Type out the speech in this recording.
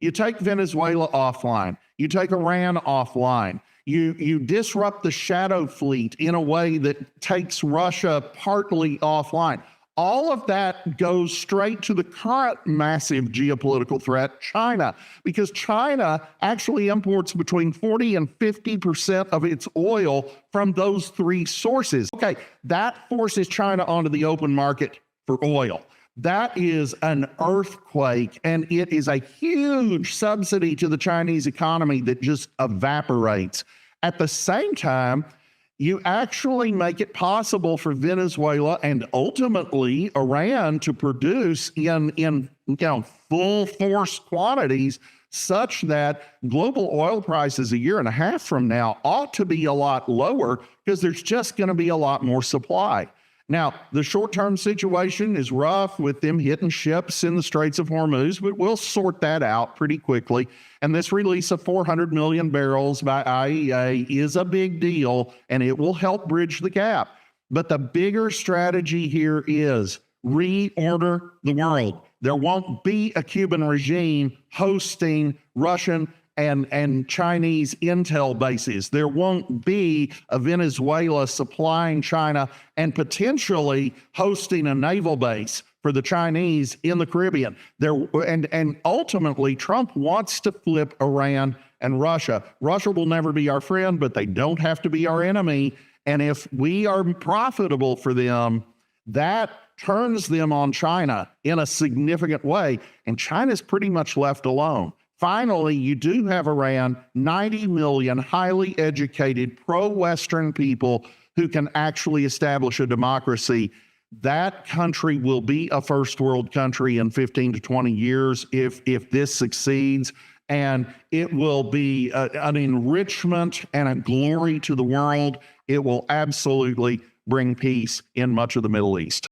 You take Venezuela offline. You take Iran offline. You disrupt the shadow fleet in a way that takes Russia partly offline. All of that goes straight to the current massive geopolitical threat, China, because China actually imports between 40 and 50% of its oil from those three sources. Okay, that forces China onto the open market for oil. That is an earthquake, and it is a huge subsidy to the Chinese economy that just evaporates. At the same time, you actually make it possible for Venezuela and ultimately Iran to produce in full force quantities, such that global oil prices a year and a half from now ought to be a lot lower because there's just going to be a lot more supply. Now, the short-term situation is rough with them hitting ships in the Straits of Hormuz, but we'll sort that out pretty quickly. And this release of 400 million barrels by IEA is a big deal, and it will help bridge the gap. But the bigger strategy here is reorder the world. There won't be a Cuban regime hosting Russian and Chinese intel bases. There won't be a Venezuela supplying China and potentially hosting a naval base for the Chinese in the Caribbean. And ultimately, Trump wants to flip Iran and Russia. Russia will never be our friend, but they don't have to be our enemy. And if we are profitable for them, that turns them on China in a significant way. And China's pretty much left alone. Finally, you do have around 90 million highly educated pro-Western people who can actually establish a democracy. That country will be a first world country in 15 to 20 years if this succeeds. And it will be an enrichment and a glory to the world. It will absolutely bring peace in much of the Middle East.